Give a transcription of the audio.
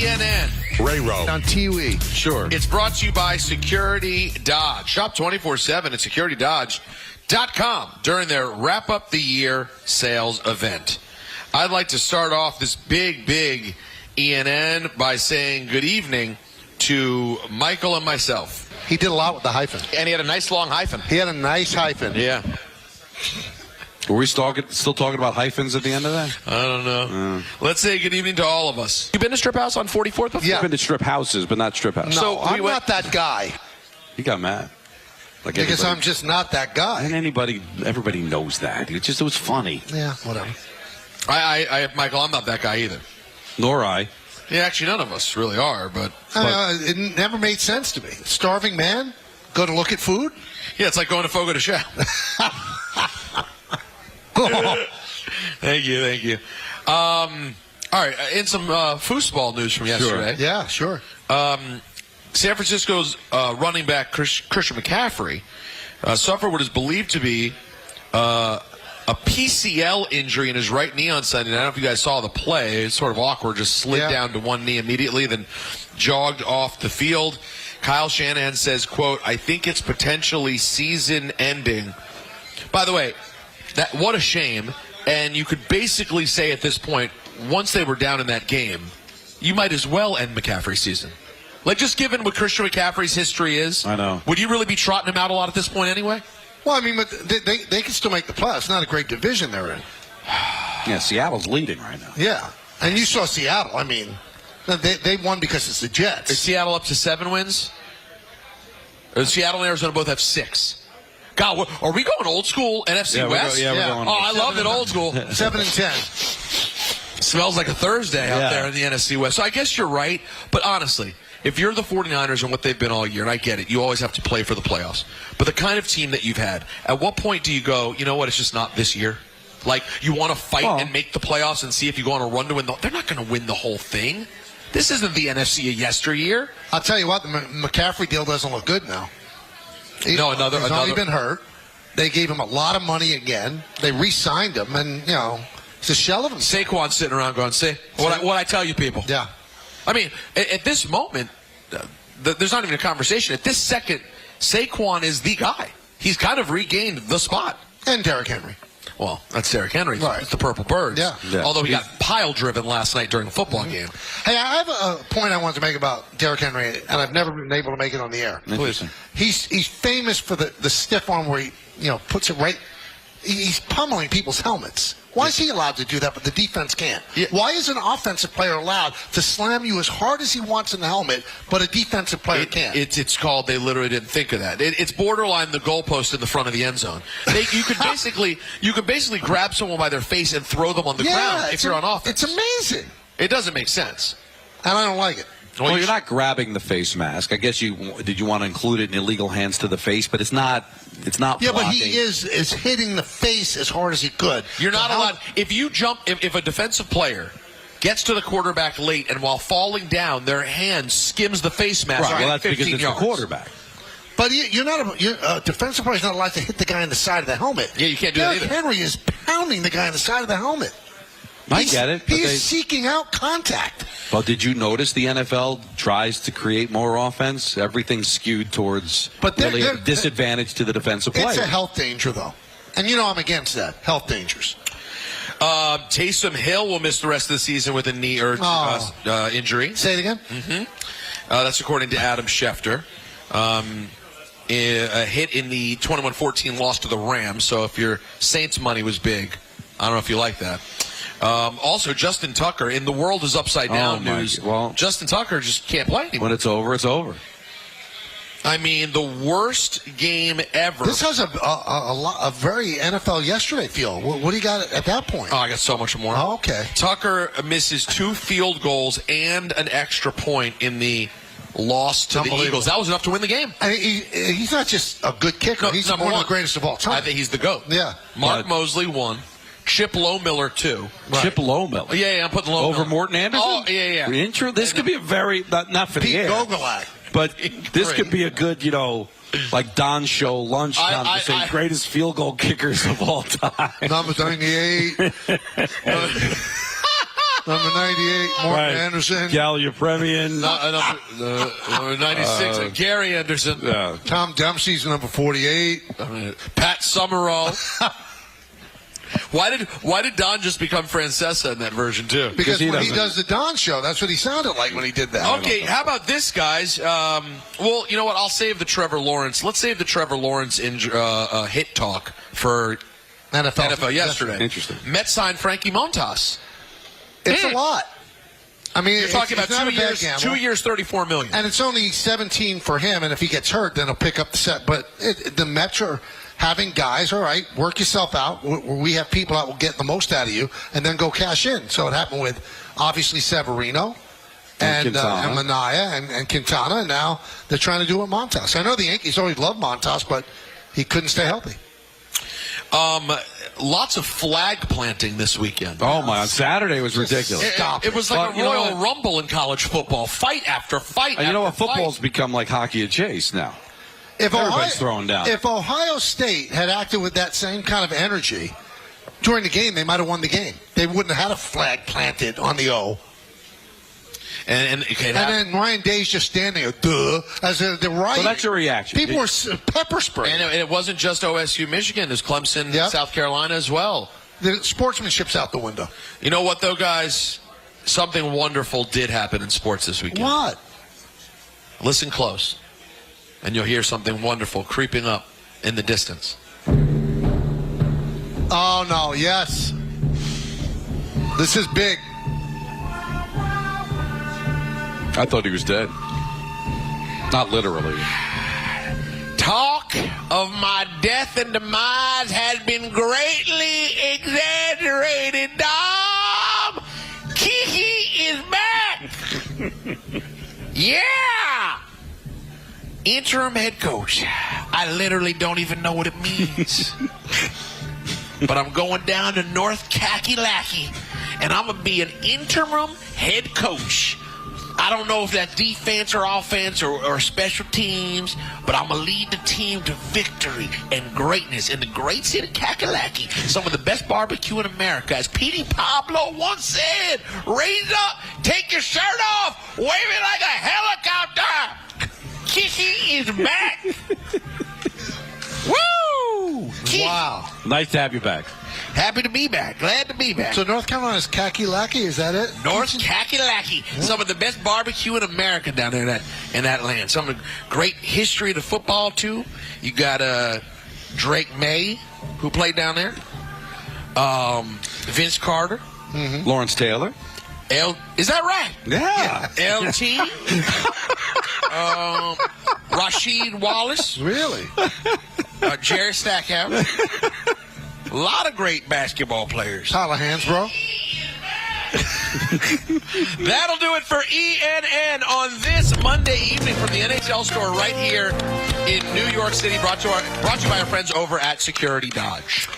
ENN. Railroad. On TUE. Sure. It's brought to you by Security Dodge. Shop 24/7 at securitydodge.com during their Wrap Up the Year sales event. I'd like to start off this big ENN by saying good evening to Michael and myself. He did a lot with the hyphen. And he had a nice long hyphen. He had a nice hyphen. Yeah. Were we still talking about hyphens at the end of that? I don't know. Let's say good evening to all of us. You been to Strip House on 44th before? Yeah. I've been to strip houses, but not strip houses. No, So I'm not that guy. He got mad. Like Because everybody. I'm just not that guy. And everybody knows that. It was funny. Yeah, whatever. Michael, I'm not that guy either. Nor I. Yeah, actually, none of us really are, but It never made sense to me. Starving man, go to look at food. yeah, it's like going to Fogo de Chão. Thank you. All right, in some foosball news from yesterday. Yeah, sure. San Francisco's running back Christian McCaffrey suffered what is believed to be a PCL injury in his right knee on Sunday. I don't know if you guys saw the play. It's sort of awkward. Just slid down to one knee immediately, then jogged off the field. Kyle Shanahan says, quote, I think it's potentially season-ending. By the way, what a shame. And you could basically say at this point, once they were down in that game, you might as well end McCaffrey's season. Like, just given what Christian McCaffrey's history is, I know. Would you really be trotting him out a lot at this point anyway? Well, I mean, but they can still make the playoffs. It's not a great division they're in. Yeah, Seattle's leading right now. Yeah. And you saw Seattle. I mean, they won because it's the Jets. Is Seattle up to 7 wins? Or Seattle and Arizona both have 6. God, are we going old school NFC West? We're going. Oh, I love it old school. 7 and 10. Smells like a Thursday out there in the NFC West. So I guess you're right. But honestly, if you're the 49ers and what they've been all year, and I get it, you always have to play for the playoffs. But the kind of team that you've had, at what point do you go, you know what, it's just not this year? Like, you want to fight and make the playoffs and see if you go on a run to win. They're not going to win the whole thing. This isn't the NFC of yesteryear. I'll tell you what, the McCaffrey deal doesn't look good now. He's only been hurt. They gave him a lot of money again. They re-signed him, and, you know, it's a shell of himself. Saquon's sitting around going, see, what I tell you people. Yeah. I mean, at this moment, there's not even a conversation. At this second, Saquon is the guy. He's kind of regained the spot. And Derrick Henry. Well, that's Derrick Henry. Right. It's the Purple Birds. Yeah. Although he got pile-driven last night during a football game. Hey, I have a point I wanted to make about Derrick Henry, and I've never been able to make it on the air. Interesting. He's famous for the stiff arm where he puts it right. He's pummeling people's helmets. Why is he allowed to do that, but the defense can't? Yeah. Why is an offensive player allowed to slam you as hard as he wants in the helmet, but a defensive player can't? It's called, they literally didn't think of that. It's borderline the goalpost in the front of the end zone. You could basically grab someone by their face and throw them on the ground if you're on offense. It's amazing. It doesn't make sense. And I don't like it. Well, you're not grabbing the face mask. I guess you want to include it in illegal hands to the face, but it's not. Yeah, blocking. but he is hitting the face as hard as he could. You're not allowed. If you jump, if a defensive player gets to the quarterback late and while falling down, their hand skims the face mask. Right. Well, that's because it's yards. the quarterback. But a defensive player is not allowed to hit the guy in the side of the helmet. Yeah, you can't do that either. Henry is pounding the guy in the side of the helmet. I get it. He is seeking out contact. Well, did you notice the NFL tries to create more offense? Everything's skewed towards really a disadvantage to the defensive player. It's a health danger, though. And I'm against that. Health dangers. Taysom Hill will miss the rest of the season with a knee injury. Say it again? Mm-hmm. That's according to Adam Schefter. A hit in the 21-14 loss to the Rams. So if your Saints money was big, I don't know if you like that. Also, Justin Tucker, in the world is upside down news. Well, Justin Tucker just can't play anymore. When it's over, it's over. I mean, the worst game ever. This has a very NFL yesterday feel. What do you got at that point? Oh, I got so much more. Oh, okay. Tucker misses 2 field goals and an extra point in the loss to the Eagles. That was enough to win the game. He's not just a good kicker. He's one of the greatest of all time. I think he's the GOAT. Yeah. Mark Mosley, 1. Chip Lomiller, 2. Right. Chip Lomiller. Yeah, I'm putting Lomiller. Over Morton Anderson? Oh, yeah. This could be a very, not for the air. Pete Gogolak. But this could be a good, like Don Show lunch conversation. Greatest field goal kickers of all time. Number 98. Number 98, Morton Anderson. Galliopremian. Number 96, Gary Anderson. Yeah. Tom Dempsey's number 48. Pat Summerall. Why did Don just become Francesa in that version too? Because when he does the Don show, that's what he sounded like when he did that. Okay, how about this, guys? Well, you know what? I'll save the Trevor Lawrence. Let's save the Trevor Lawrence hit talk for NFL yesterday. Interesting. Mets signed Frankie Montas. It's a lot. I mean, you're talking about 2 years, 2 years, $34 million, and it's only 17 for him. And if he gets hurt, then he'll pick up the set. But the Mets are having guys, all right, work yourself out. We have people that will get the most out of you, and then go cash in. So it happened with obviously Severino and Manaea and Quintana, and now they're trying to do it with Montas. I know the Yankees always loved Montas, but he couldn't stay healthy. Lots of flag planting this weekend. Oh, my. On Saturday was ridiculous. It was like a Royal Rumble in college football. Fight after fight. And you know what? Football's become like hockey and chase now. Everybody's throwing down. If Ohio State had acted with that same kind of energy during the game, they might have won the game. They wouldn't have had a flag planted on the O. And then Ryan Day's just standing there, as they're right. So that's your reaction. People were pepper spraying. And it wasn't just OSU, Michigan. There's Clemson, South Carolina as well. The sportsmanship's out the window. You know what, though, guys? Something wonderful did happen in sports this weekend. What? Listen close, and you'll hear something wonderful creeping up in the distance. Oh, no, yes. This is big. I thought he was dead. Not literally. Talk of my death and demise has been greatly exaggerated, Dom. Kiki is back. Yeah. Interim head coach. I literally don't even know what it means. But I'm going down to North Kakalaki, and I'm going to be an interim head coach. I don't know if that's defense or offense or special teams, but I'm going to lead the team to victory and greatness in the great city of Kakalaki, some of the best barbecue in America. As Petey Pablo once said, raise up, take your shirt off, wave it like a helicopter. Kiki is back. Woo! Wow. Nice to have you back. Happy to be back. Glad to be back. So North Carolina's Kakalaki, is that it? North Kakalaki. Some of the best barbecue in America down there in that land. Some of the great history of the football, too. You got Drake May, who played down there. Vince Carter. Mm-hmm. Lawrence Taylor. Is that right? Yeah. LT. Rasheed Wallace. Really? Jerry Stackhouse. A lot of great basketball players. Tyler Hansbrough. That'll do it for ENN on this Monday evening from the NHL store right here in New York City. Brought to you by our friends over at Security Dodge.